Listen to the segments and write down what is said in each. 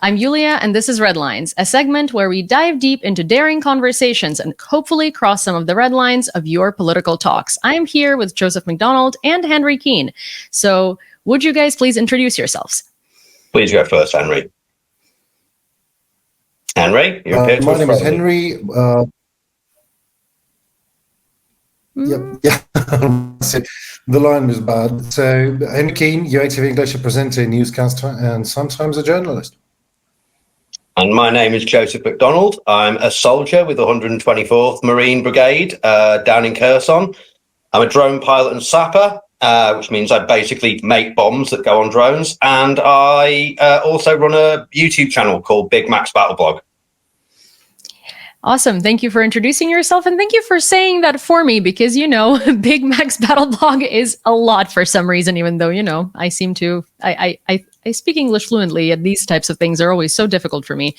I'm Yulia, and this is Red Lines, a segment where we dive deep into daring conversations and hopefully cross some of the red lines of your political talks. I am here with Joseph McDonald and Henry Keane. So, would you guys please introduce yourselves? Please go first, Henry. Henry, my name is Henry. The line was bad. So, Henry Keane, you're active English, a presenter, newscaster, and sometimes a journalist. And my name is Joseph McDonald. I'm a soldier with the 124th Marine Brigade down in Kherson. I'm a drone pilot and sapper, which means I basically make bombs that go on drones. And I also run a YouTube channel called Big Mac's Battle Blog. Awesome. Thank you for introducing yourself, and thank you for saying that for me, because, Big Mac's Battle Blog is a lot for some reason, even though, I seem to, I speak English fluently, and these types of things are always so difficult for me.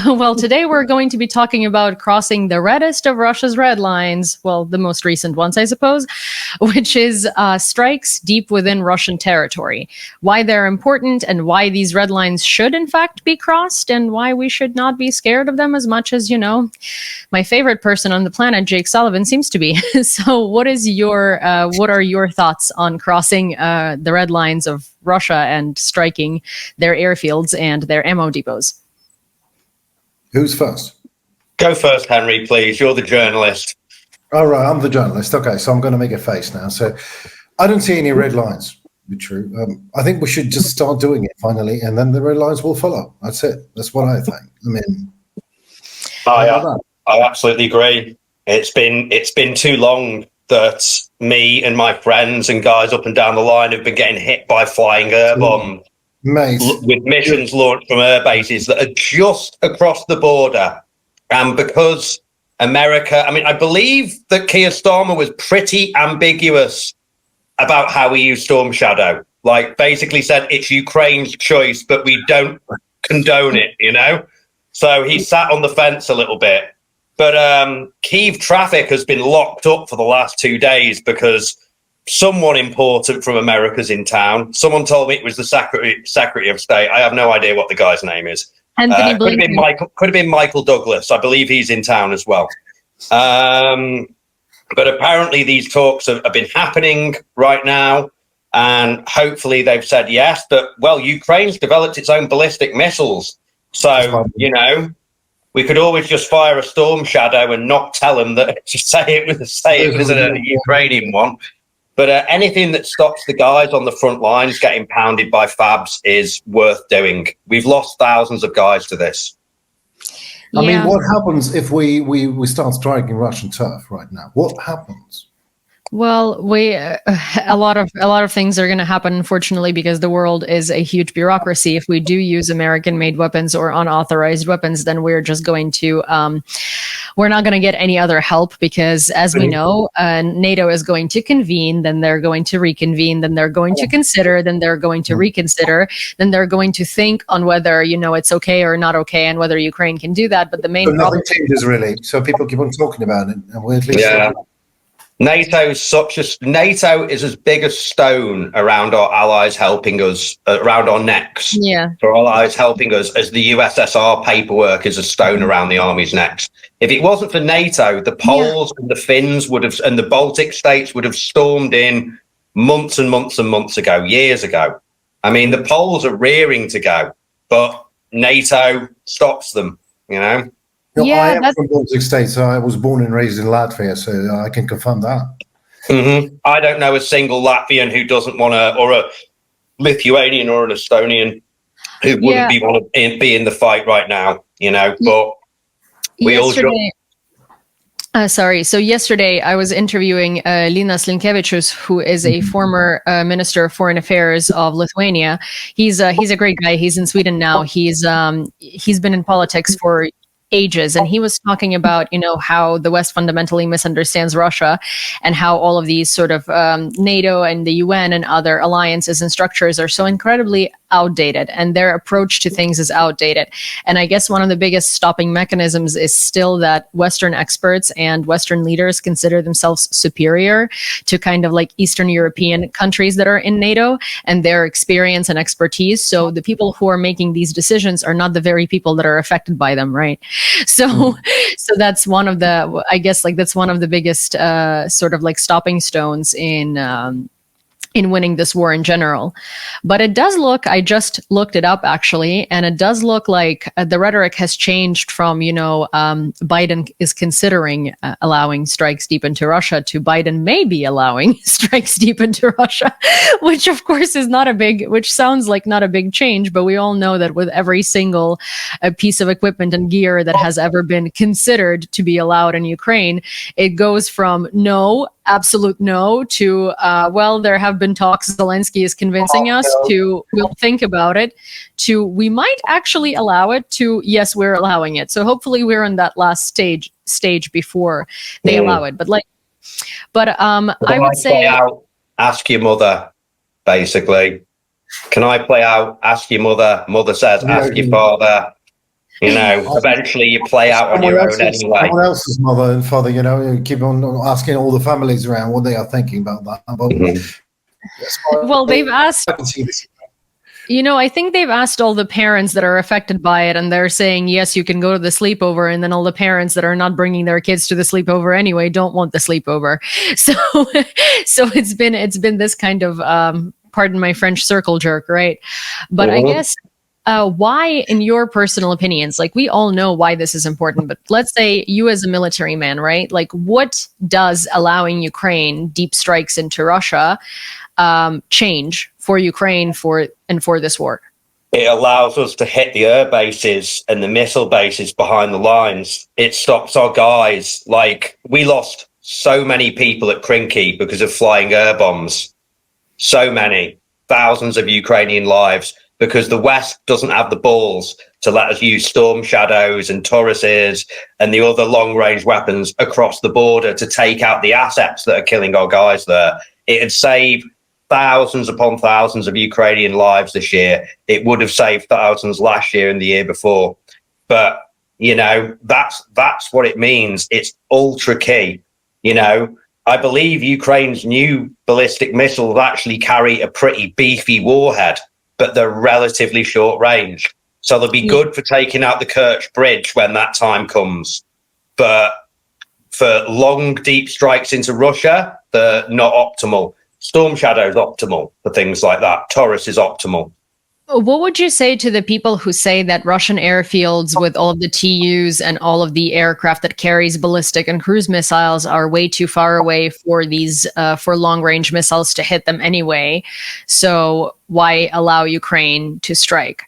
Well, today we're going to be talking about crossing the reddest of Russia's red lines, well, the most recent ones, I suppose, which is strikes deep within Russian territory, why they're important and why these red lines should in fact be crossed, and why we should not be scared of them as much as, my favorite person on the planet, Jake Sullivan, seems to be. So what are your thoughts on crossing the red lines of Russia and striking their airfields and their ammo depots? Who's first? Go first, Henry, please. You're the journalist. All right, I'm the journalist. Okay, so I'm going to make a face now. So I don't see any red lines, to be true. I think we should just start doing it finally, and then the red lines will follow. That's it. That's what I think. I absolutely agree. It's been too long that me and my friends and guys up and down the line have been getting hit by flying air bombs with missions launched from air bases that are just across the border. And because America, I believe that Keir Starmer was pretty ambiguous about how he used Storm Shadow. Like, basically said it's Ukraine's choice, but we don't condone it, So he sat on the fence a little bit. But Kyiv traffic has been locked up for the last 2 days because someone important from America's in town. Someone told me it was the Secretary of State. I have no idea what the guy's name is. Anthony Blinken. Could have been Michael Douglas. I believe he's in town as well. But apparently these talks have been happening right now, and hopefully they've said yes. But, well, Ukraine's developed its own ballistic missiles. So, we could always just fire a Storm Shadow and not tell them that it was a Ukrainian one. But anything that stops the guys on the front lines getting pounded by fabs is worth doing. We've lost thousands of guys to this. Yeah. What happens if we start striking Russian turf right now? What happens? Well, a lot of things are going to happen, unfortunately, because the world is a huge bureaucracy. If we do use American-made weapons or unauthorized weapons, then we're just going to, we're not going to get any other help because, as we know, NATO is going to convene, then they're going to reconvene, then they're going to consider, then they're going to reconsider, then they're going to think on whether, it's okay or not okay, and whether Ukraine can do that. But the main problem changes really, so people keep on talking about it, and we're at least NATO is as big a stone around our allies helping us, around our necks. Yeah. For our allies helping us, as the USSR paperwork is a stone around the army's necks. If it wasn't for NATO, the Poles and the Finns and the Baltic states would have stormed in months and months and months ago, years ago. The Poles are rearing to go, but NATO stops them, I am from Baltic states, so I was born and raised in Latvia, so I can confirm that. Mm-hmm. I don't know a single Latvian who doesn't want to, or a Lithuanian or an Estonian who wouldn't want to be in the fight right now, but we all... So yesterday I was interviewing Linas Linkevičius, who is a former Minister of Foreign Affairs of Lithuania. He's a great guy. He's in Sweden now. He's been in politics for ages, and he was talking about how the West fundamentally misunderstands Russia, and how all of these sort of NATO and the UN and other alliances and structures are so incredibly outdated, and their approach to things is outdated. And I guess one of the biggest stopping mechanisms is still that Western experts and Western leaders consider themselves superior to kind of like Eastern European countries that are in NATO and their experience and expertise. So the people who are making these decisions are not the very people that are affected by them, right? So that's one of the, I guess, like that's one of the biggest sort of like stopping stones in winning this war in general. But it does look, I just looked it up actually, and it does look like the rhetoric has changed from, Biden is considering allowing strikes deep into Russia to Biden may be allowing strikes deep into Russia, which of course is which sounds like not a big change, but we all know that with every single piece of equipment and gear that has ever been considered to be allowed in Ukraine, it goes from no, absolute no, to, well, there have been talks, Zelensky is convincing us, to we'll think about it, to we might actually allow it, to yes, we're allowing it. So hopefully we're in that last stage before they allow it. But I would say, ask your mother, basically. Can I play out, ask your mother, mother says, ask your father. Eventually you play out on your own anyway. Someone else's mother and father, you keep on asking all the families around what they are thinking about that. Well, they've asked, I think they've asked all the parents that are affected by it, and they're saying, yes, you can go to the sleepover, and then all the parents that are not bringing their kids to the sleepover anyway don't want the sleepover. So it's been this kind of, pardon my French, circle jerk, right? But I guess, why, in your personal opinions, like we all know why this is important, but let's say you as a military man, right? Like what does allowing Ukraine deep strikes into Russia change for Ukraine for this war? It allows us to hit the air bases and the missile bases behind the lines. It stops our guys. Like we lost so many people at Krinky because of flying air bombs. So many, thousands of Ukrainian lives, because the West doesn't have the balls to let us use Storm Shadows and Tauruses and the other long-range weapons across the border to take out the assets that are killing our guys there. It would save thousands upon thousands of Ukrainian lives this year. It would have saved thousands last year and the year before. But, that's what it means. It's ultra key. I believe Ukraine's new ballistic missiles actually carry a pretty beefy warhead, but they're relatively short range. So they'll be good for taking out the Kerch Bridge when that time comes. But for long, deep strikes into Russia, they're not optimal. Storm Shadow is optimal for things like that. Taurus is optimal. What would you say to the people who say that Russian airfields with all of the TUs and all of the aircraft that carries ballistic and cruise missiles are way too far away for these for long-range missiles to hit them anyway? So why allow Ukraine to strike?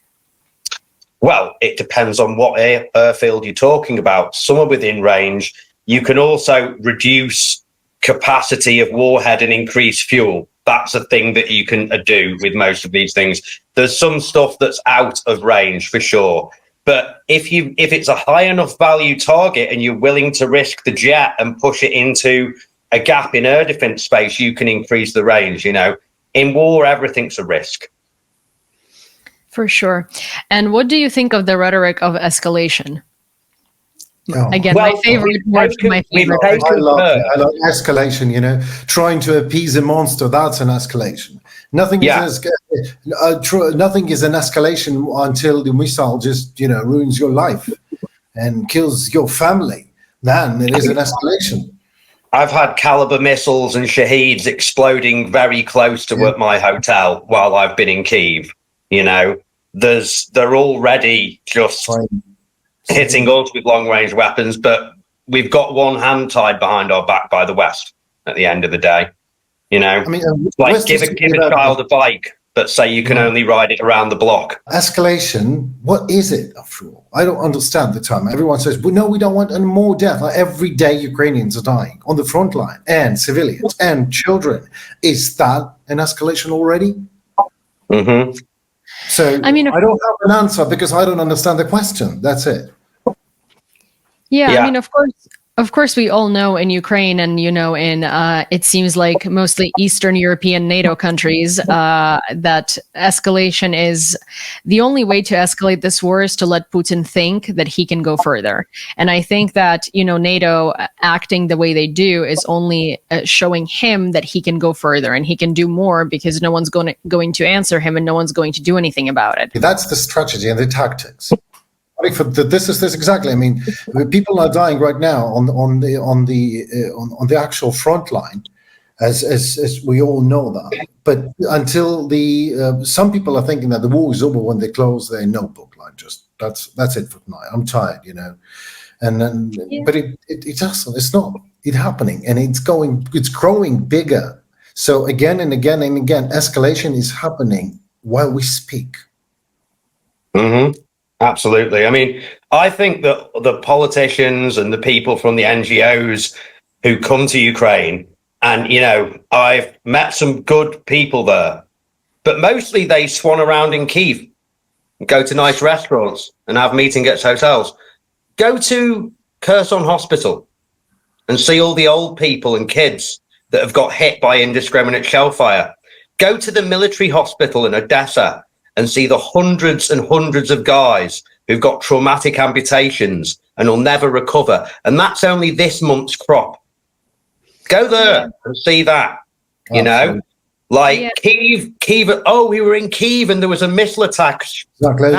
Well, it depends on what airfield you're talking about. Some are within range. You can also reduce capacity of warhead and increase fuel. That's a thing that you can do with most of these things. There's some stuff that's out of range for sure. But if it's a high enough value target and you're willing to risk the jet and push it into a gap in air defense space, you can increase the range. In war, everything's a risk. For sure. And what do you think of the rhetoric of escalation? Again, my favorite word. I love escalation. Trying to appease a monster. That's an escalation. Nothing is an escalation until the missile just ruins your life and kills your family. Then it is an escalation. I've had Caliber missiles and Shaheeds exploding very close to my hotel while I've been in Kyiv. They're already just hitting us with long-range weapons, but we've got one hand tied behind our back by the West at the end of the day. Like give a child a bike, but say you can only ride it around the block. Escalation, what is it after all? I don't understand the time. Everyone says, well, no, we don't want any more death. Like, every day Ukrainians are dying on the front line, and civilians and children. Is that an escalation already? Mm-hmm. So I don't have an answer because I don't understand the question. That's it. Yeah, I mean, of Of course, we all know in Ukraine and, in it seems like mostly Eastern European NATO countries, that escalation is the only way to escalate this war is to let Putin think that he can go further. And I think that, NATO acting the way they do is only showing him that he can go further and he can do more because no one's going to answer him and no one's going to do anything about it. That's the strategy and the tactics. This is exactly. I mean, people are dying right now on the actual front line, as we all know that. But until some people are thinking that the war is over when they close their notebook, like just that's it for tonight. I'm tired, and then, yeah. But it's not happening, and it's growing bigger. So again and again and again, escalation is happening while we speak. Mm-hmm. Absolutely. I mean, I think that the politicians and the people from the NGOs who come to Ukraine, and, I've met some good people there, but mostly they swan around in Kyiv, go to nice restaurants and have meeting at hotels. Go to Kherson Hospital and see all the old people and kids that have got hit by indiscriminate shellfire. Go to the military hospital in Odessa and see the hundreds and hundreds of guys who've got traumatic amputations and will never recover. And that's only this month's crop. Go there and see that, Absolutely. Kyiv. Oh, we were in Kyiv and there was a missile attack. Exactly.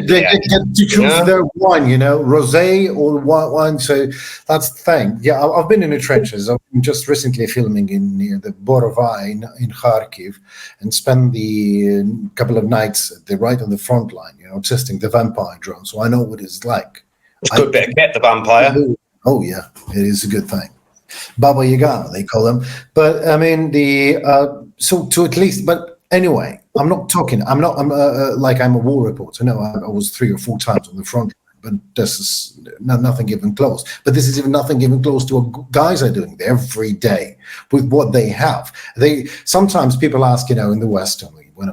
They get to choose their wine, rosé or wine. So that's the thing. Yeah, I've been in the trenches. I've been just recently filming near the Borovai in Kharkiv and spent the couple of nights right on the front line, testing the vampire drone. So I know what it's like. It's a good bit of kit, the vampire. Oh, yeah, it is a good thing. Baba Yaga, they call them. But I mean, but anyway, I'm a war reporter. No, I was 3 or 4 times on the front line, but this is nothing even close. But this is even nothing even close to what guys are doing every day with what they have. Sometimes people ask, in the West, when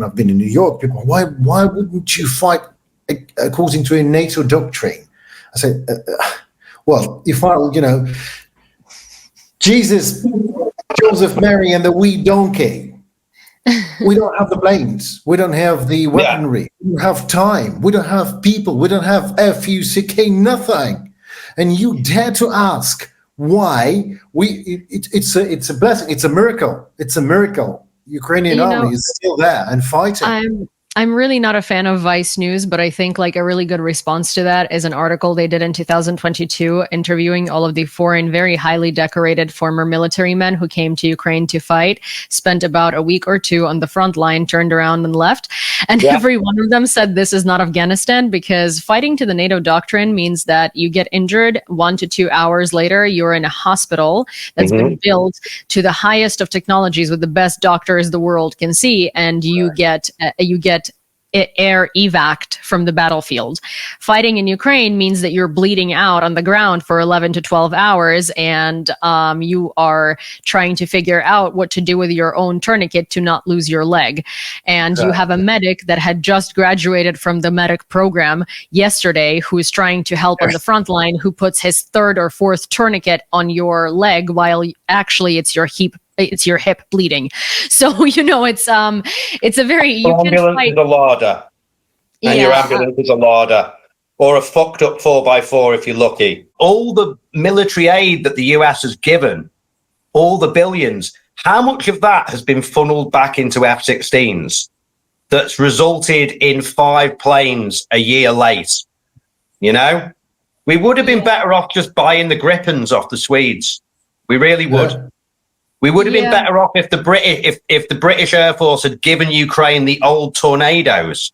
I've been in New York, people, why wouldn't you fight according to a NATO doctrine? I say, well, if Jesus, Joseph, Mary, and the wee donkey. We don't have the planes. We don't have the weaponry. Yeah. We don't have time. We don't have people. We don't have FUCK, nothing. And you dare to ask why it's a blessing. It's a miracle. It's a miracle. Ukrainian army is still there and fighting. I'm really not a fan of Vice News, but I think a really good response to that is an article they did in 2022 interviewing all of the foreign, very highly decorated former military men who came to Ukraine to fight, spent about a week or 2 on the front line, turned around and left. And every one of them said this is not Afghanistan, because fighting to the NATO doctrine means that you get injured 1 to 2 hours later, you're in a hospital that's been built to the highest of technologies with the best doctors the world can see, and you get air evac'd from the battlefield. Fighting in Ukraine means that you're bleeding out on the ground for 11 to 12 hours, and you are trying to figure out what to do with your own tourniquet to not lose your leg. And you have a medic that had just graduated from the medic program yesterday who is trying to help on the front line, who puts his 3rd or 4th tourniquet on your leg while actually it's your hip bleeding. So, it's a very... Your ambulance is a larder. And your ambulance is a larder. Or a fucked up 4x4 if you're lucky. All the military aid that the US has given, all the billions, how much of that has been funneled back into F-16s that's resulted in 5 planes a year late? We would have been better off just buying the Gripens off the Swedes. We really would. Yeah. We would have been better off if the British Air Force had given Ukraine the old Tornadoes.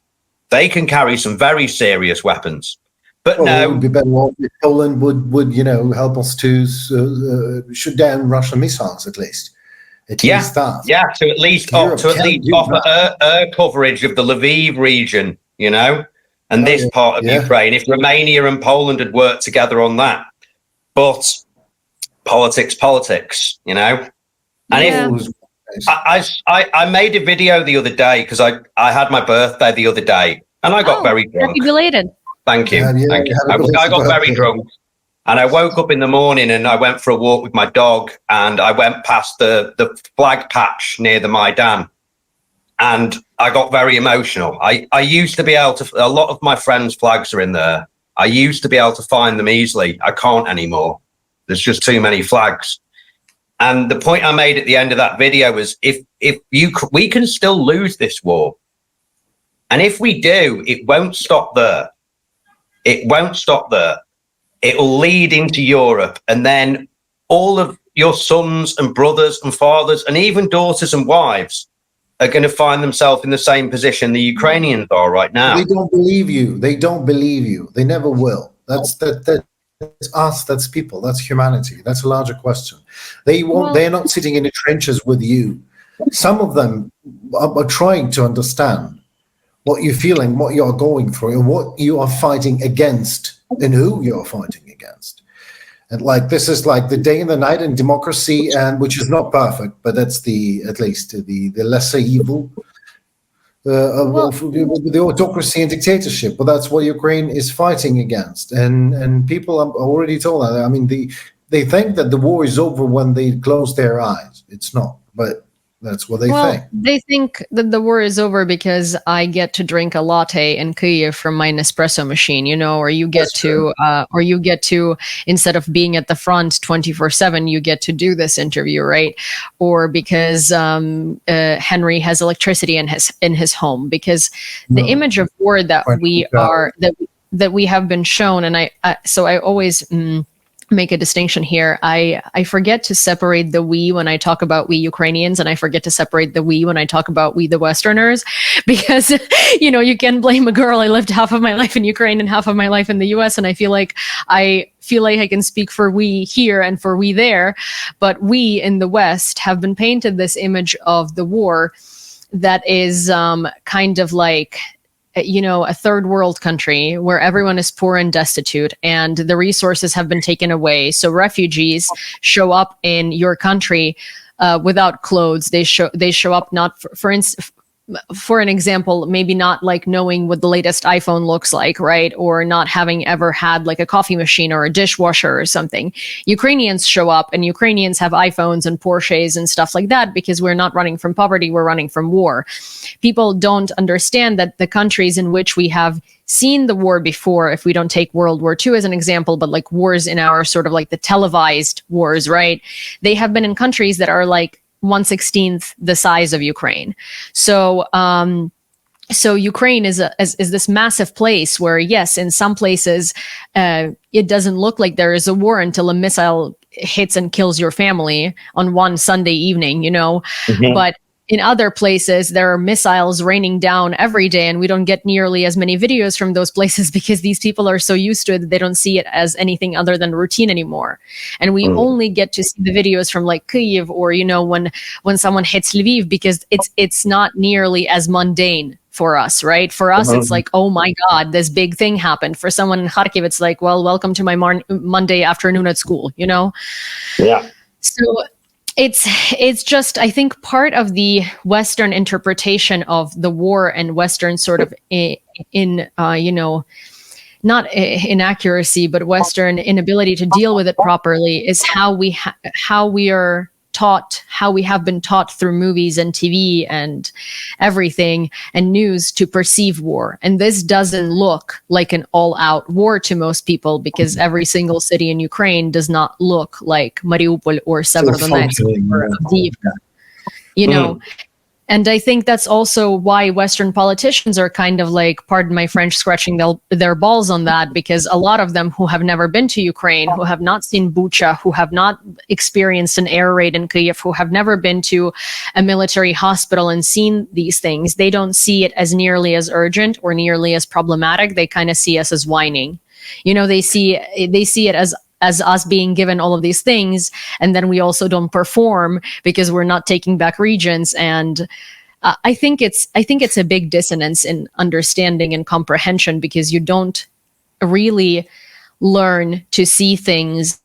They can carry some very serious weapons. But no, it would be better off if Poland would help us to shoot down Russian missiles at least. At least that. Yeah, to at least offer air coverage of the Lviv region, and this part of Ukraine. If Romania and Poland had worked together on that, but politics, And I made a video the other day because I had my birthday the other day and I got very drunk. Happy belated. Thank you. Thank you. I got very drunk And I woke up in the morning and I went for a walk with my dog, and I went past the flag patch near the Maidan, and I got very emotional. I used to be able to, a lot of my friends' flags are in there. I used to be able to find them easily. I can't anymore. There's just too many flags. And the point I made at the end of that video was, we can still lose this war. And if we do, it won't stop there. It won't stop there. It will lead into Europe, and then all of your sons and brothers and fathers and even daughters and wives are going to find themselves in the same position the Ukrainians are right now. They don't believe you. They don't believe you. They never will. That's us. That's people. That's humanity. That's a larger question. They're not sitting in the trenches with you. Some of them are trying to understand what you're feeling, what you're going through, and what you are fighting against, and who you're fighting against. And like, this is like the day and the night in democracy, and which is not perfect, but that's at least the lesser evil of the autocracy and dictatorship. But that's what Ukraine is fighting against. And people are already told that. I mean, they think that the war is over when they close their eyes. It's not, but that's what they think. They think that the war is over because I get to drink a latte in Kyiv from my Nespresso machine, or you get to, instead of being at the front 24/7, you get to do this interview, right? Or because Henry has electricity in his home. Because the image of war that we have been shown, and I always make a distinction here. I forget to separate the we when I talk about we Ukrainians, and I forget to separate the we when I talk about we the Westerners, because you can blame a girl. I lived half of my life in Ukraine and half of my life in the US, and I feel like I can speak for we here and for we there, but we in the West have been painted this image of the war that is kind of like a third world country where everyone is poor and destitute and the resources have been taken away. So refugees show up in your country without clothes. They show up not for an example, maybe not like knowing what the latest iPhone looks like, right? Or not having ever had like a coffee machine or a dishwasher or something. Ukrainians show up, and Ukrainians have iPhones and Porsches and stuff like that because we're not running from poverty, we're running from war. People don't understand that the countries in which we have seen the war before, if we don't take World War II as an example, but like wars in our sort of like the televised wars, right? They have been in countries that are like 1/16 the size of Ukraine. So Ukraine is this massive place where, yes, in some places it doesn't look like there is a war until a missile hits and kills your family on one Sunday evening, Mm-hmm. But in other places, there are missiles raining down every day, and we don't get nearly as many videos from those places because these people are so used to it that they don't see it as anything other than routine anymore. And we only get to see the videos from like Kyiv or, when someone hits Lviv, because it's not nearly as mundane for us, right? For us, it's like, oh my God, this big thing happened. For someone in Kharkiv, it's like, well, welcome to my Monday afternoon at school, Yeah. So it's just, I think, part of the Western interpretation of the war and Western sort of not inaccuracy, but Western inability to deal with it properly is how we are taught, how we have been taught through movies and TV and everything and news to perceive war. And this doesn't look like an all-out war to most people, because every single city in Ukraine does not look like Mariupol or Severodonetsk or Avdiivka, And I think that's also why Western politicians are kind of like, pardon my French, scratching their balls on that, because a lot of them who have never been to Ukraine, who have not seen Bucha, who have not experienced an air raid in Kyiv, who have never been to a military hospital and seen these things, they don't see it as nearly as urgent or nearly as problematic. They kind of see us as whining. They see it as us being given all of these things, and then we also don't perform because we're not taking back regions. And I think it's a big dissonance in understanding and comprehension, because you don't really learn to see things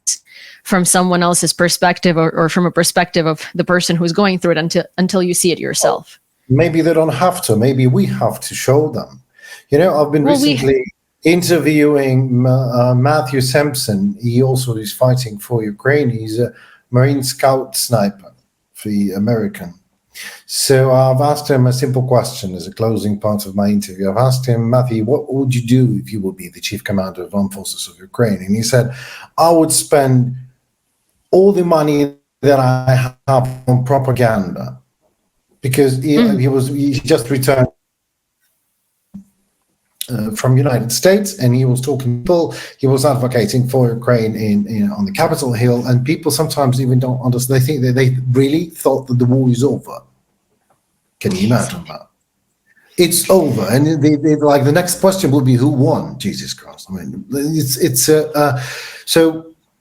from someone else's perspective or from a perspective of the person who's going through it until you see it yourself. Maybe they don't have to. Maybe we have to show them. I've been recently interviewing Matthew Sampson. He also is fighting for Ukraine. He's a Marine Scout sniper for the American. So I've asked him a simple question as a closing part of my interview. I've asked him, Matthew, what would you do if you would be the chief commander of armed forces of Ukraine? And he said, I would spend all the money that I have on propaganda, because he just returned from United States, and he was talking to people. He was advocating for Ukraine on the Capitol Hill, and people sometimes even don't understand. They think that they really thought that the war is over. Can you imagine that? It's over, and they like the next question will be who won? Jesus Christ! I mean, so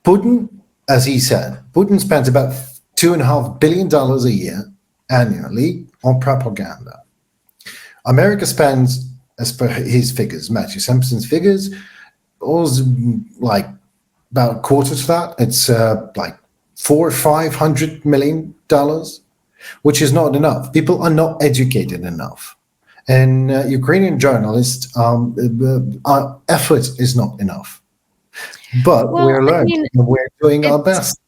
Putin, as he said, Putin spends about $2.5 billion a year annually on propaganda. America spends, as per his figures, Matthew Sampson's figures, was like about a quarter to that. It's like $400 or $500 million, which is not enough. People are not educated enough, and Ukrainian journalists, our effort is not enough. But we're learning, and we're doing our best.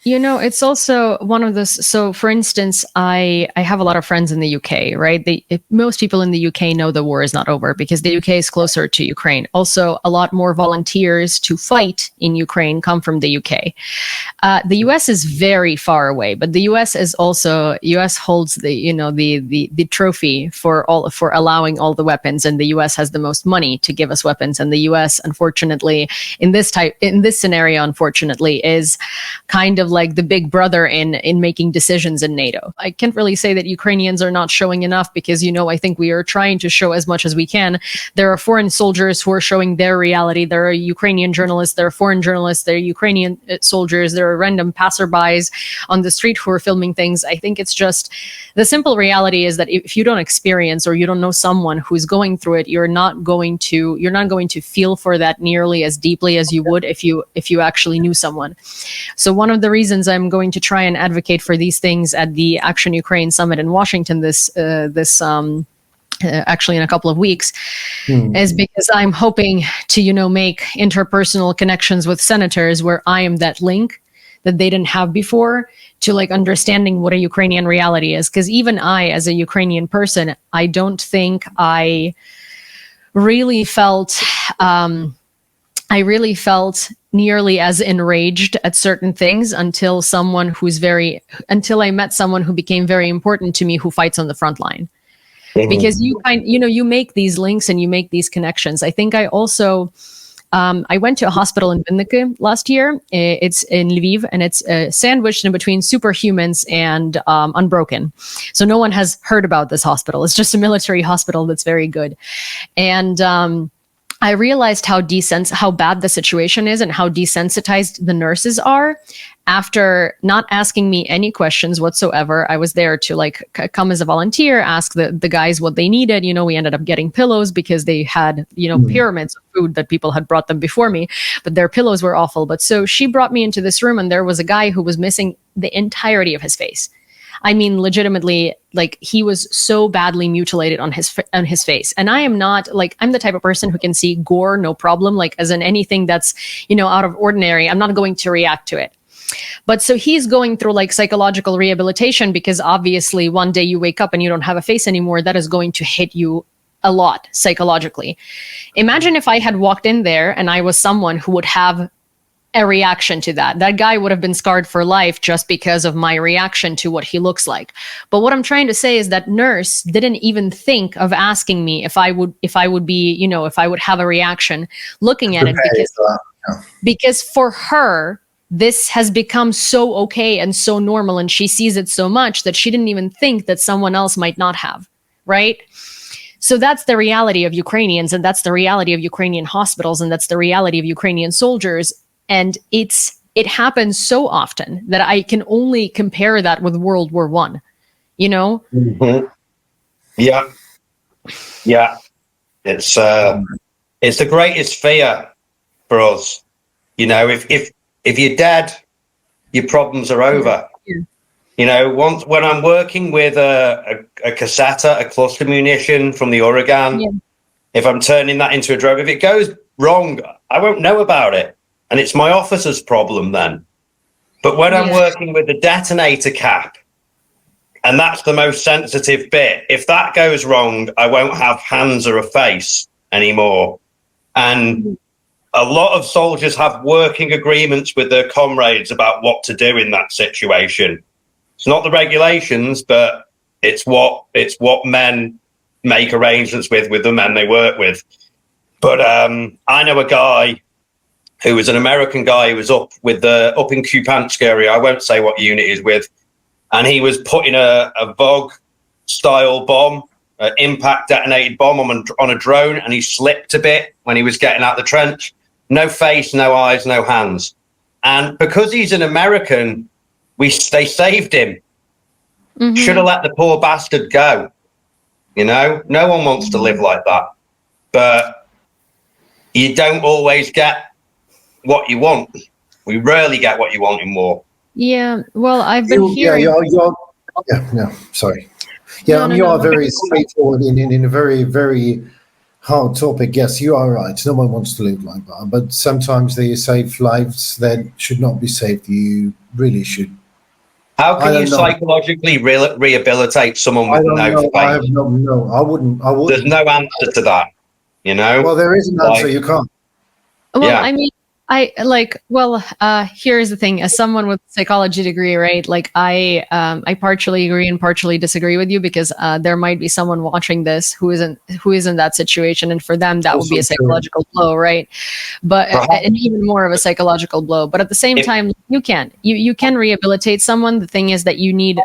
You know, it's also one of those. So, for instance, I have a lot of friends in the UK, right? Most people in the UK know the war is not over because the UK is closer to Ukraine. Also, a lot more volunteers to fight in Ukraine come from the UK. The US is very far away, but the US holds the trophy for allowing all the weapons, and the US has the most money to give us weapons. And the US, unfortunately, in this scenario, unfortunately, is kind of like the big brother in making decisions in NATO. I can't really say that Ukrainians are not showing enough because, I think we are trying to show as much as we can. There are foreign soldiers who are showing their reality. There are Ukrainian journalists, there are foreign journalists, there are Ukrainian soldiers, there are random passerbys on the street who are filming things. I think it's just the simple reality is that if you don't experience or you don't know someone who's going through it, you're not going to feel for that nearly as deeply as you would if you actually knew someone. So one of the reasons I'm going to try and advocate for these things at the Action Ukraine Summit in Washington actually in a couple of weeks is because I'm hoping to, make interpersonal connections with senators where I am that link that they didn't have before to understanding what a Ukrainian reality is. Because even I, as a Ukrainian person, I don't think I really felt nearly as enraged at certain things until I met someone who became very important to me, who fights on the front line. Because you make these links and you make these connections. I think I also, I went to a hospital in Vinnytsia last year. It's in Lviv, and it's sandwiched in between Superhumans and Unbroken. So no one has heard about this hospital. It's just a military hospital that's very good. And I realized how bad the situation is and how desensitized the nurses are. After not asking me any questions whatsoever, I was there to come as a volunteer, ask the guys what they needed. We ended up getting pillows because they had, pyramids of food that people had brought them before me, but their pillows were awful. But so she brought me into this room, and there was a guy who was missing the entirety of his face. I mean, legitimately, he was so badly mutilated on his face. And I am not I'm the type of person who can see gore, no problem. As in anything that's, out of ordinary, I'm not going to react to it. But so he's going through psychological rehabilitation because obviously one day you wake up and you don't have a face anymore. That is going to hit you a lot psychologically. Imagine if I had walked in there and I was someone who would have a reaction to that. That guy would have been scarred for life just because of my reaction to what he looks like. But what I'm trying to say is that nurse didn't even think of asking me if I would be, if I would have a reaction looking at it, because for her, this has become so okay and so normal, and she sees it so much that she didn't even think that someone else might not have, right? So that's the reality of Ukrainians, and that's the reality of Ukrainian hospitals, and that's the reality of Ukrainian soldiers. And it happens so often that I can only compare that with World War I, Mm-hmm. Yeah. It's the greatest fear for us. If you're dead, your problems are over. Yeah. When I'm working with a cassetta, a cluster munition from the Oregon, if I'm turning that into a drone. If it goes wrong, I won't know about it. And it's my officer's problem then. But when I'm working with the detonator cap, and that's the most sensitive bit, if that goes wrong, I won't have hands or a face anymore. And a lot of soldiers have working agreements with their comrades about what to do in that situation. It's not the regulations, but it's what men make arrangements with the men they work with. But I know a guy who was an American guy who was up in Kupansk area. I won't say what unit he's with. And he was putting a VOG-style bomb, an impact detonated bomb on a drone, and he slipped a bit when he was getting out the trench. No face, no eyes, no hands. And because he's an American, they saved him. Mm-hmm. Should have let the poor bastard go. You know, no one wants to live like that. But you don't always get what you want. We rarely get what you want in war. Yeah, well, I've been hearing... Sorry. Yeah, you are very straightforward in a very, very hard topic. Yes, you are right. No one wants to live like that. But sometimes they save lives that should not be saved. You really should. How can you psychologically rehabilitate someone with no face? I wouldn't. There's no answer to that, you know? Well, there is an answer. You can't. Well, yeah. I mean, here's the thing. As someone with a psychology degree, right? Like I partially agree and partially disagree with you because there might be someone watching this who is in that situation, and for them that would be a psychological blow, right? But and even more of a psychological blow. But at the same time, you can rehabilitate someone. The thing is that you need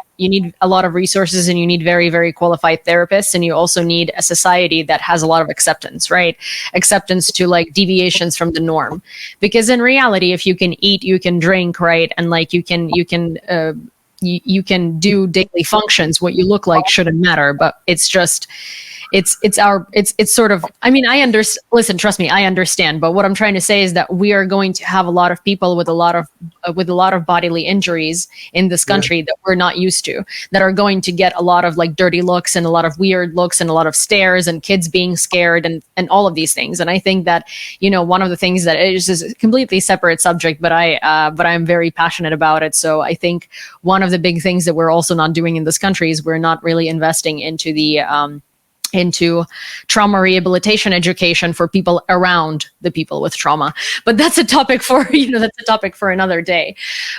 a lot of resources, and you need very, very qualified therapists, and you also need a society that has a lot of acceptance, right? Acceptance to like deviations from the norm. Because in reality, if you can eat, you can drink, right? And like you can do daily functions, what you look like shouldn't matter. But it's just, it's sort of, I mean, listen, trust me, I understand. But what I'm trying to say is that we are going to have a lot of people with a lot of bodily injuries in this country that we're not used to, that are going to get a lot of like dirty looks and a lot of weird looks and a lot of stares and kids being scared and all of these things. And I think that, you know, one of the things that is a completely separate subject, but I'm very passionate about it. So I think one of the big things that we're also not doing in this country is we're not really investing into trauma rehabilitation education for people around the people with trauma. But that's a topic for another day.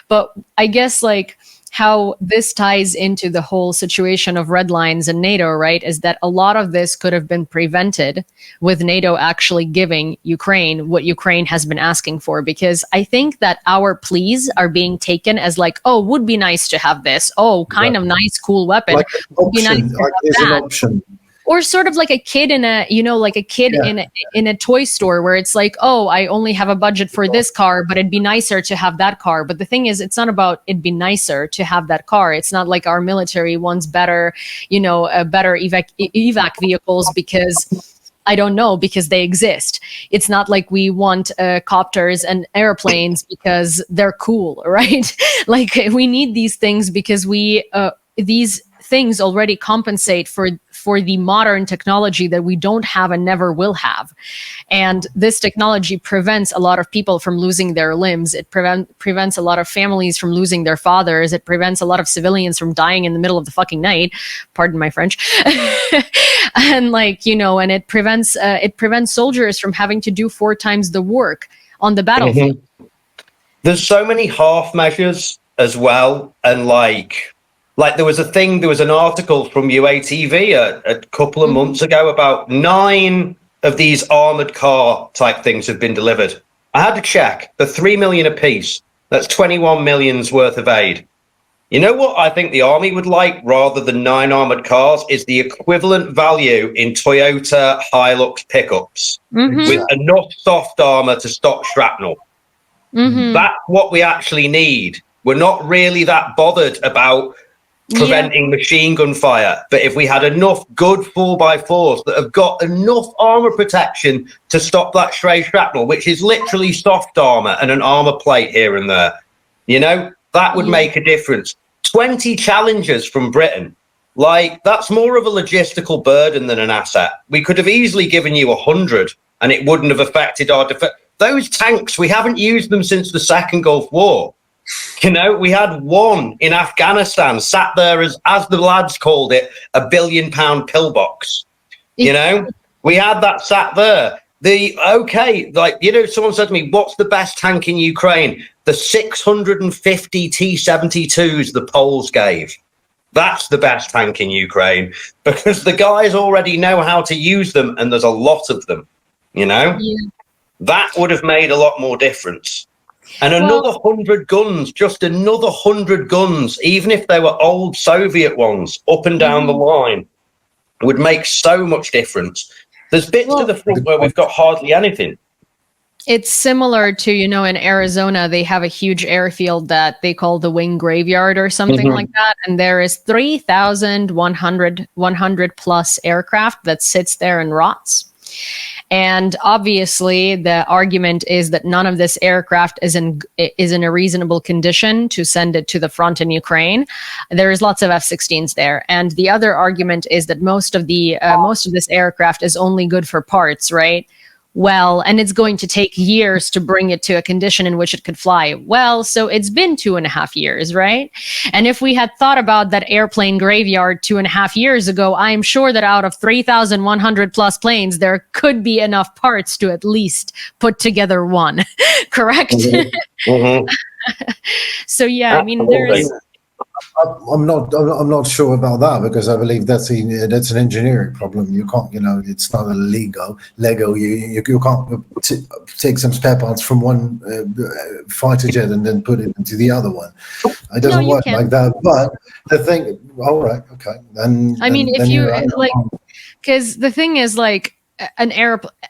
But I guess like how this ties into the whole situation of red lines and NATO, right, is that a lot of this could have been prevented with NATO actually giving Ukraine what Ukraine has been asking for. Because I think that our pleas are being taken as like, oh, would be nice to have this. Oh, kind of nice, cool weapon. Like an option, would be nice to have that. An option. Or sort of like a kid in a toy store where it's like, oh, I only have a budget for this car, but it'd be nicer to have that car. But the thing is, it's not about it'd be nicer to have that car. It's not like our military wants better, better evac vehicles because I don't know, because they exist. It's not like we want copters and airplanes because they're cool, right? Like we need these things because these things already compensate for the modern technology that we don't have and never will have. And this technology prevents a lot of people from losing their limbs. It prevents a lot of families from losing their fathers. It prevents a lot of civilians from dying in the middle of the fucking night. Pardon my French. And and it prevents soldiers from having to do 4 times the work on the battlefield. Mm-hmm. There's so many half measures as well. And like there was an article from UATV a couple of months ago about 9 of these armored car type things have been delivered. I had to check. They're 3 million a piece. That's 21 million's worth of aid. You know what I think the army would like rather than 9 armored cars is the equivalent value in Toyota Hilux pickups with enough soft armor to stop shrapnel. Mm-hmm. That's what we actually need. We're not really that bothered about preventing machine gun fire. But if we had enough good 4x4s that have got enough armor protection to stop that stray shrapnel, which is literally soft armor and an armor plate here and there, that would make a difference. 20 Challengers from Britain Like, that's more of a logistical burden than an asset. We could have easily given you 100 and it wouldn't have affected our defense. Those tanks, we haven't used them since the Second Gulf War. You know, we had one in Afghanistan sat there as the lads called it, £1 billion pillbox. You know, we had that sat there. Someone said to me, what's the best tank in Ukraine? The 650 T-72s the Poles gave. That's the best tank in Ukraine, because the guys already know how to use them, and there's a lot of them, you know? Yeah. That would have made a lot more difference. And another 100 guns, just another 100 guns, even if they were old Soviet ones, up and down the line, would make so much difference. There's bits to the front where we've got hardly anything. It's similar to, in Arizona, they have a huge airfield that they call the Wing Graveyard or something like that. And there is 3,100 plus aircraft that sits there and rots. And obviously, the argument is that none of this aircraft is in a reasonable condition to send it to the front in Ukraine. There is lots of F-16s there, and the other argument is that most of this aircraft is only good for parts, right? Well, and it's going to take years to bring it to a condition in which it could fly. Well, so it's been 2.5 years, right? And if we had thought about that airplane graveyard 2.5 years ago, I'm sure that out of 3,100 plus planes, there could be enough parts to at least put together one, correct? So yeah, I mean, there's. I'm not sure about that, because I believe that's an engineering problem. You can't, it's not a Lego. You can't take some spare parts from one fighter jet and then put it into the other one. It doesn't work like that. But the thing, all right, okay. Because the thing is, like,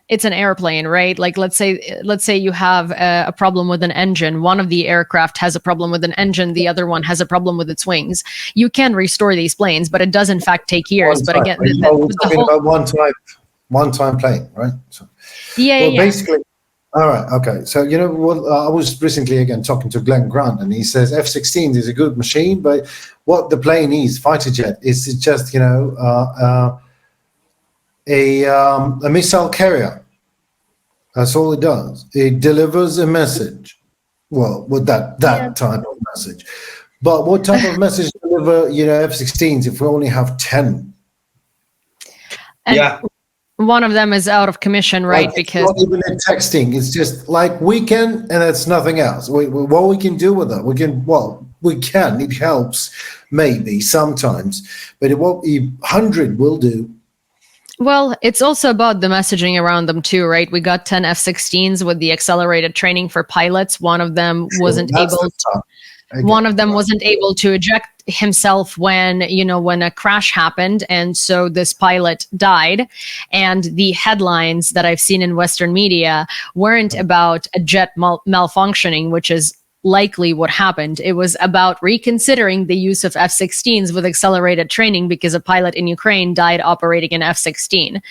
it's an airplane, right? Like, let's say you have a problem with an engine. One of the aircraft has a problem with an engine. The other one has a problem with its wings. You can restore these planes, but it does in fact take years. But again, we're talking about one-time plane, right? So, basically, all right, okay. So, I was recently again talking to Glenn Grant, and he says F-16 is a good machine, but what the plane is, fighter jet, is just a missile carrier. That's all it does. It delivers a message. Well, with that type of message. But what type of message deliver, F-16s if we only have 10? And one of them is out of commission, right? Because not even in texting. It's just like weekend, and it's nothing else. What we can do with it, we can. It helps maybe sometimes, but 100 will do. Well, it's also about the messaging around them too, right? We got 10 F-16s with the accelerated training for pilots. One of them wasn't able to eject himself when a crash happened, and so this pilot died. And the headlines that I've seen in Western media weren't about a jet malfunctioning, which is likely what happened. It was about reconsidering the use of F-16s with accelerated training because a pilot in Ukraine died operating an F-16,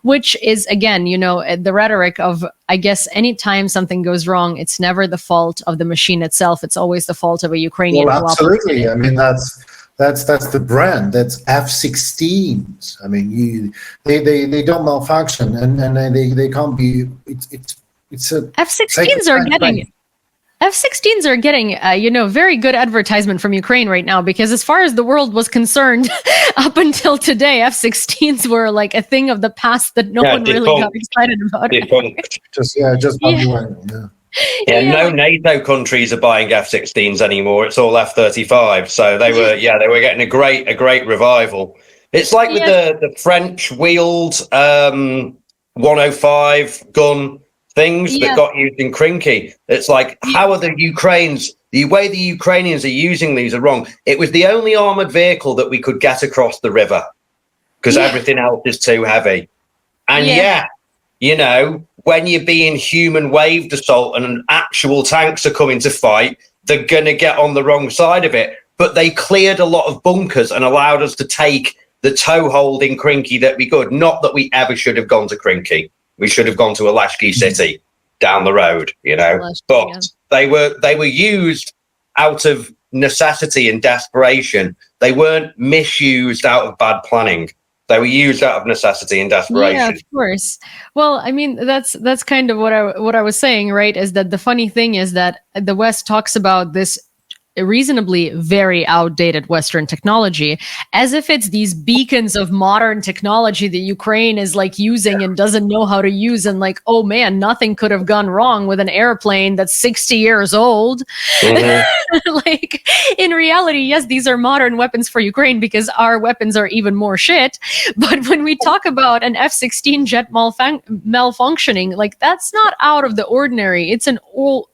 which is, again, the rhetoric of, I guess, anytime something goes wrong, it's never the fault of the machine itself. It's always the fault of a Ukrainian. Well, absolutely. I mean, that's the brand. That's F-16s. I mean, they don't malfunction, and they can't be. It's a F-16s are getting. F-16s are getting, very good advertisement from Ukraine right now, because as far as the world was concerned, up until today, F-16s were like a thing of the past that no one really got excited about. No NATO countries are buying F-16s anymore. It's all F-35. So they were getting a great revival. It's like with the French wheeled 105 gun things that got used in Krinky. It's like, how are the way the Ukrainians are using these are wrong. It was the only armored vehicle that we could get across the river because everything else is too heavy. And when you're being human waved assault and actual tanks are coming to fight, they're going to get on the wrong side of it. But they cleared a lot of bunkers and allowed us to take the toehold in Krinky that we could. Not that we ever should have gone to Krinky. We should have gone to Alashki City down the road, but they were used out of necessity and desperation. They weren't misused out of bad planning. They were used out of necessity and desperation. Yeah, of course. Well, I mean, that's kind of what I was saying, right? Is that the funny thing is that the West talks about this reasonably very outdated Western technology as if it's these beacons of modern technology that Ukraine is like using and doesn't know how to use, and like, oh man, nothing could have gone wrong with an airplane that's 60 years old. Mm-hmm. Like, in reality, yes, these are modern weapons for Ukraine because our weapons are even more shit. But when we talk about an F-16 jet malfunctioning, like, that's not out of the ordinary. It's an old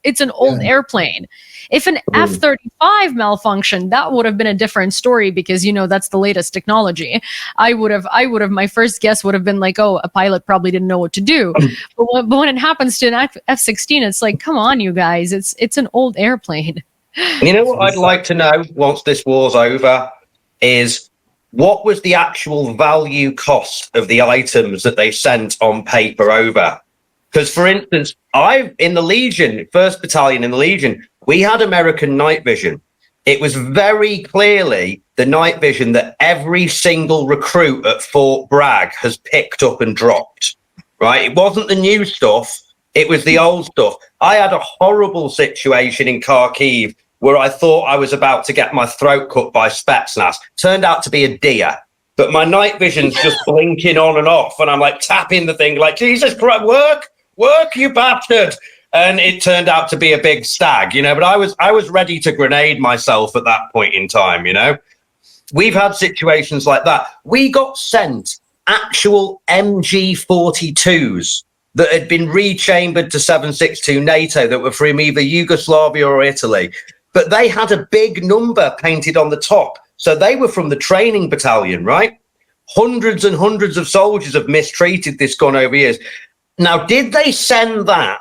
airplane. If an F-35 malfunctioned, that would have been a different story because, you know, that's the latest technology. I would have, my first guess would have been like, oh, a pilot probably didn't know what to do. But when it happens to an F-16, it's like, come on, you guys, it's an old airplane. You know what I'd like to know once this war's over is what was the actual value cost of the items that they sent on paper over? Because, for instance, in the Legion, 1st Battalion in the Legion, we had American night vision. It was very clearly the night vision that every single recruit at Fort Bragg has picked up and dropped, right? It wasn't the new stuff. It was the old stuff. I had a horrible situation in Kharkiv where I thought I was about to get my throat cut by Spetsnaz. Turned out to be a deer. But my night vision's just blinking on and off. And I'm like tapping the thing like, Jesus Christ, work, you bastard. And it turned out to be a big stag, you know, but I was ready to grenade myself at that point in time, you know. We've had situations like that. We got sent actual MG42s that had been rechambered to 7.62 NATO that were from either Yugoslavia or Italy, but they had a big number painted on the top. So they were from the training battalion, right? Hundreds and hundreds of soldiers have mistreated this gun over years. Now, did they send that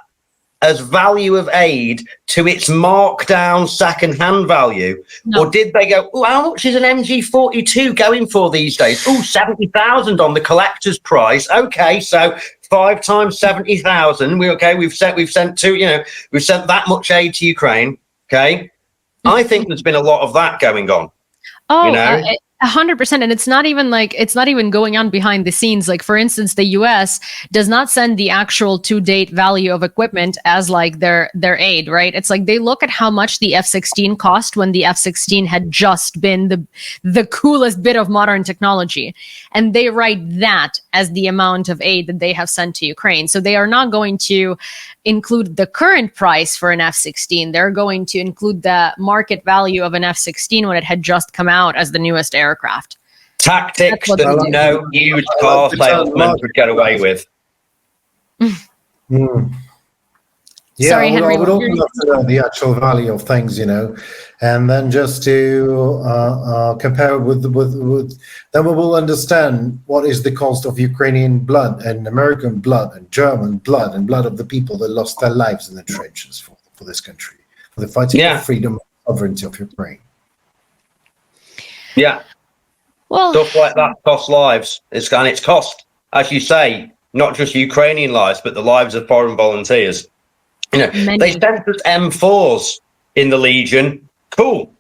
as value of aid to its markdown second-hand value? No. Or did they go, oh, how much is an MG42 going for these days? Oh, 70,000 on the collector's price. Okay, so 5 times 70,000. We've sent that much aid to Ukraine. Okay. I think there's been a lot of that going on. Oh, you know? 100%. And it's not even going on behind the scenes. Like, for instance, the US does not send the actual to-date value of equipment as like their aid, right? It's like they look at how much the F-16 cost when the F-16 had just been the coolest bit of modern technology. And they write that as the amount of aid that they have sent to Ukraine. So they are not going to include the current price for an F-16. They're going to include the market value of an F-16 when it had just come out as the newest aircraft. Tactics that no used car salesman would get away with. Yeah, sorry, Henry, I would also love to know the actual value of things, you know, and then just to compare with then we will understand what is the cost of Ukrainian blood and American blood and German blood and blood of the people that lost their lives in the trenches for this country, for the fighting for freedom and sovereignty of Ukraine. Yeah. Well, stuff like that costs lives. It's cost, as you say, not just Ukrainian lives, but the lives of foreign volunteers. You know, they sent us M4s in the Legion. Cool.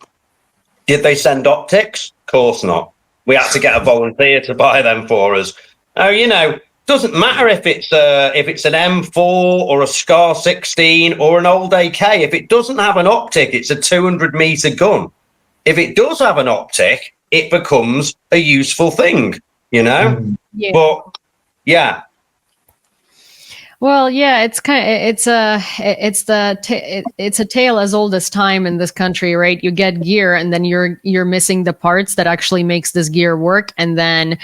Did they send optics? Of course not. We had to get a volunteer to buy them for us. Oh, you know, doesn't matter if it's an M4 or a Scar 16 or an old AK. If it doesn't have an optic, it's a 200-meter gun. If it does have an optic, it becomes a useful thing, you know? Yeah. But yeah. Well, yeah, it's a tale as old as time in this country, right? You get gear and then you're missing the parts that actually makes this gear work. And then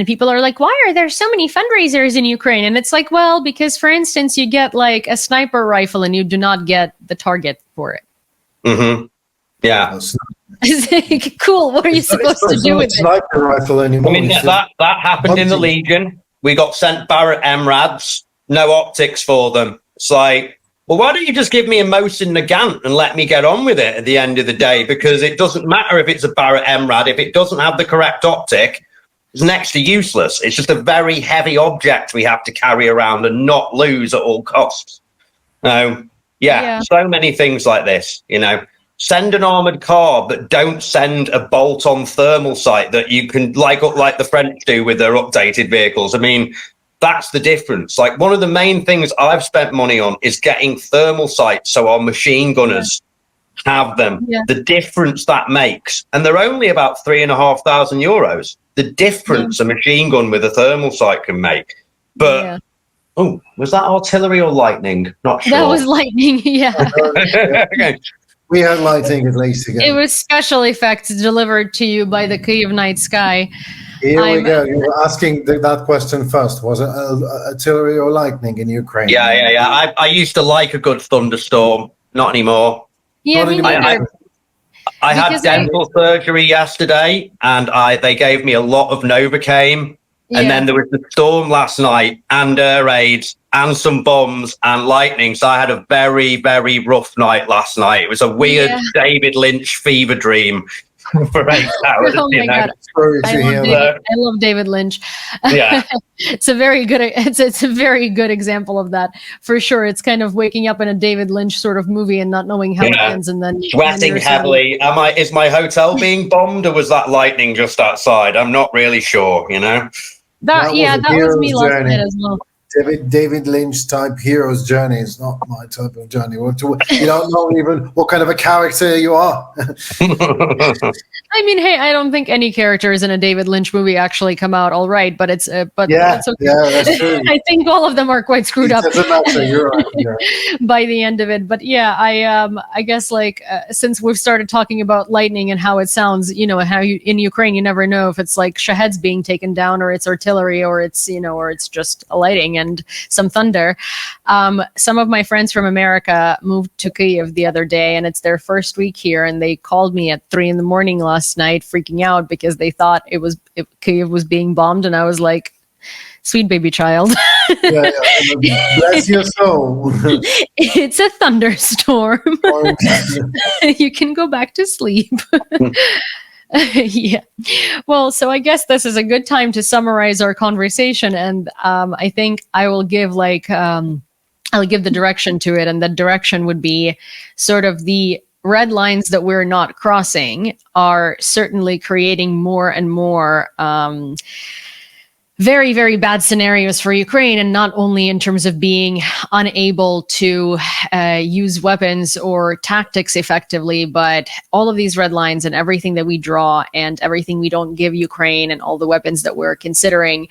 people are like, why are there so many fundraisers in Ukraine? And it's like, well, because for instance, you get like a sniper rifle and you do not get the target for it. Mm-hmm. Yeah. Cool. What are you supposed to do with sniper rifle anymore? I mean, that happened in the Legion. We got sent Barrett MRADs, no optics for them. It's like, well, why don't you just give me a Mosin Nagant and let me get on with it at the end of the day? Because it doesn't matter if it's a Barrett MRAD. If it doesn't have the correct optic, it's next to useless. It's just a very heavy object we have to carry around and not lose at all costs. So many things like this, you know. send an armored car, but don't send a bolt-on thermal sight that you can like the French do with their updated vehicles. I mean, that's the difference. Like, one of the main things I've spent money on is getting thermal sights so our machine gunners have them. The difference that makes, and they're only about €3,500. The difference a machine gun with a thermal sight can make. But oh, was that artillery or lightning? Not sure. That was lightning. Okay. We had lightning at least again. It was special effects delivered to you by the Kyiv night sky. Here we go. You were asking that question first. Was it artillery or lightning in Ukraine? Yeah. I used to like a good thunderstorm. Not anymore. Yeah, me neither. I had dental surgery yesterday, and they gave me a lot of Novocaine. And then there was the storm last night, and air raids, and some bombs, and lightning. So I had a very, very rough night last night. It was a weird David Lynch fever dream for 8 hours. Oh my God. I love David Lynch. Yeah. It's a very good example of that, for sure. It's kind of waking up in a David Lynch sort of movie and not knowing how it ends, and then sweating heavily. Is my hotel being bombed, or was that lightning just outside? I'm not really sure, you know. That was me last night as well. David Lynch type hero's journey is not my type of journey. You don't know even what kind of a character you are. I mean, hey, I don't think any characters in a David Lynch movie actually come out all right, but it's that's okay. Yeah, that's true. I think all of them are quite screwed up. Doesn't matter. You're right. By the end of it. But yeah, I guess since we've started talking about lightning and how it sounds, how in Ukraine you never know if it's like Shaheds being taken down, or it's artillery, or it's or it's just a lighting and some thunder. Some of my friends from America moved to Kyiv the other day, and it's their first week here, and they called me at 3 a.m. last night freaking out because they thought Kyiv was being bombed, and I was like, sweet baby child. Bless your soul. It's a thunderstorm. You can go back to sleep. Yeah. Well, so I guess this is a good time to summarize our conversation, and I think I will give I'll give the direction to it, and the direction would be sort of the red lines that we're not crossing are certainly creating more and more very, very bad scenarios for Ukraine, and not only in terms of being unable to use weapons or tactics effectively, but all of these red lines and everything that we draw and everything we don't give Ukraine and all the weapons that we're considering,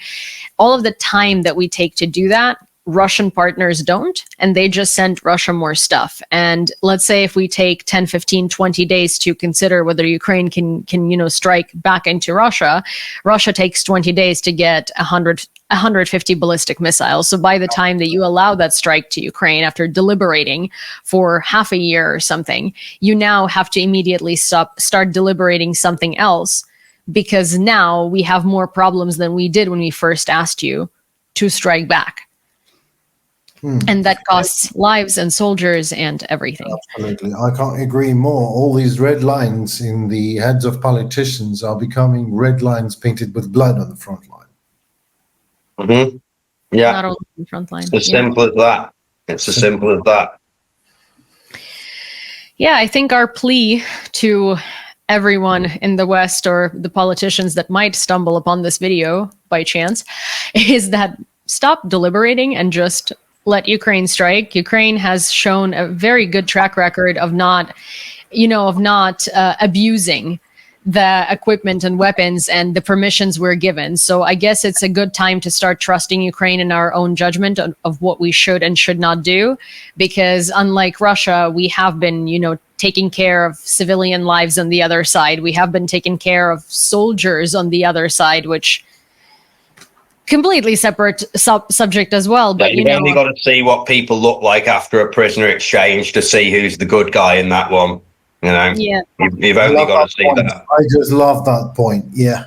all of the time that we take to do that, Russian partners don't, and they just send Russia more stuff. And let's say if we take 10, 15, 20 days to consider whether Ukraine can strike back into Russia, Russia takes 20 days to get 150 ballistic missiles. So by the time that you allow that strike to Ukraine, after deliberating for half a year or something, you now have to immediately start deliberating something else, because now we have more problems than we did when we first asked you to strike back. And that costs lives and soldiers and everything. Absolutely. I can't agree more. All these red lines in the heads of politicians are becoming red lines painted with blood on the front line. Mm-hmm. Yeah. Not only on the front line. It's as simple as that. It's as simple as that. Yeah, I think our plea to everyone in the West, or the politicians that might stumble upon this video by chance, is that stop deliberating and just let Ukraine strike. Ukraine has shown a very good track record of not abusing the equipment and weapons and the permissions we're given. So I guess it's a good time to start trusting Ukraine in our own judgment of what we should and should not do, because unlike Russia, we have been, taking care of civilian lives on the other side. We have been taking care of soldiers on the other side, which completely separate subject as well. But you've only got to see what people look like after a prisoner exchange to see who's the good guy in that one. Yeah. You've only got to see that. I just love that point. Yeah.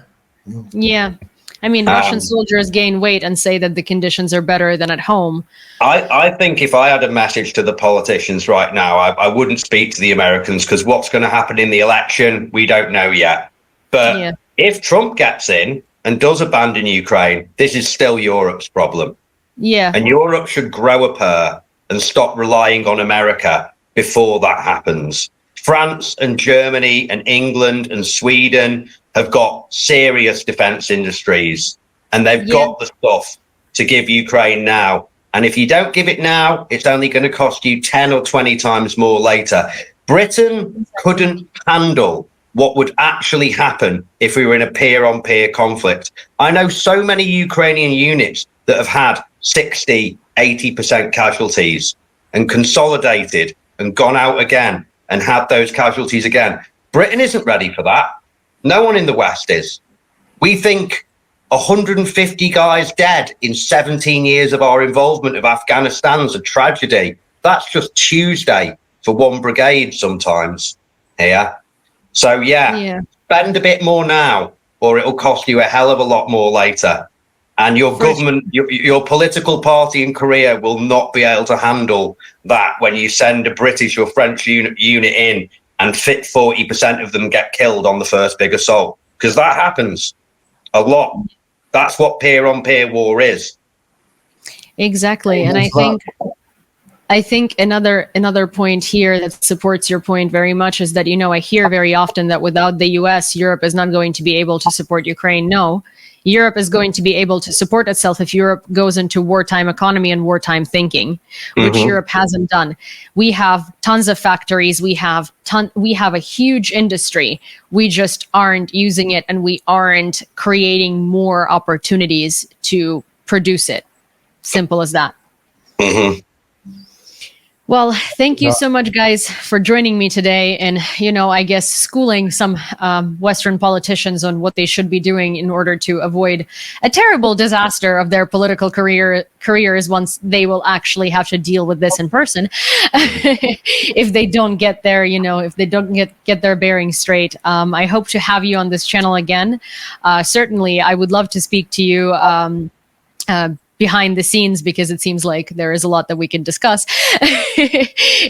I mean, Russian soldiers gain weight and say that the conditions are better than at home. I think if I had a message to the politicians right now, I wouldn't speak to the Americans, because what's going to happen in the election, we don't know yet. But if Trump gets in and does abandon Ukraine, this is still Europe's problem. Yeah. And Europe should grow a pair and stop relying on America before that happens. France and Germany and England and Sweden have got serious defense industries, and they've got the stuff to give Ukraine now. And if you don't give it now, it's only going to cost you 10 or 20 times more later. Britain couldn't handle what would actually happen if we were in a peer-on-peer conflict. I know so many Ukrainian units that have had 60, 80% casualties and consolidated and gone out again and had those casualties again. Britain isn't ready for that. No one in the West is. We think 150 guys dead in 17 years of our involvement of Afghanistan's a tragedy. That's just Tuesday for one brigade sometimes here. So spend a bit more now, or it'll cost you a hell of a lot more later. And your government, your political party in Korea will not be able to handle that when you send a British or French unit in and 40% of them get killed on the first big assault. Because that happens a lot. That's what peer-on-peer war is. Exactly. And I think another point here that supports your point very much is that, you know, I hear very often that without the US, Europe is not going to be able to support Ukraine. No, Europe is going to be able to support itself if Europe goes into wartime economy and wartime thinking, which Europe hasn't done. We have tons of factories. We have a huge industry. We just aren't using it, and we aren't creating more opportunities to produce it. Simple as that. Well, thank you so much, guys, for joining me today. And, you know, I guess schooling some Western politicians on what they should be doing in order to avoid a terrible disaster of their political careers once they will actually have to deal with this in person. If they don't get their, you know, if they don't get their bearings straight. I hope to have you on this channel again. Certainly, I would love to speak to you behind the scenes, because it seems like there is a lot that we can discuss.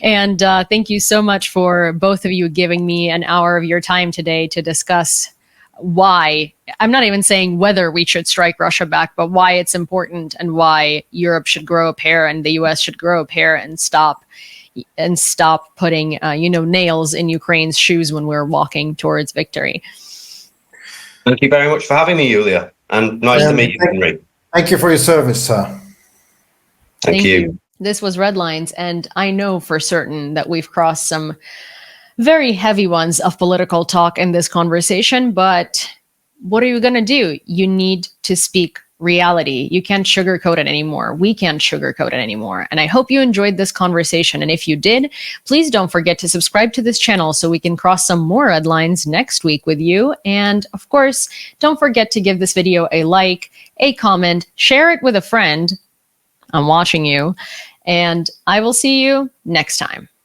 And thank you so much for both of you giving me an hour of your time today to discuss why, I'm not even saying whether we should strike Russia back, but why it's important and why Europe should grow a pair and the US should grow a pair and stop putting, you know, nails in Ukraine's shoes when we're walking towards victory. Thank you very much for having me, Julia. And nice to meet you, Henry. Thank you for your service, sir. Thank you. This was Red Lines, and I know for certain that we've crossed some very heavy ones of political talk in this conversation, but what are you going to do? You need to speak reality. You can't sugarcoat it anymore. We can't sugarcoat it anymore. And I hope you enjoyed this conversation. And if you did, please don't forget to subscribe to this channel so we can cross some more red lines next week with you. And of course, don't forget to give this video a like, a comment, share it with a friend. I'm watching you. And I will see you next time.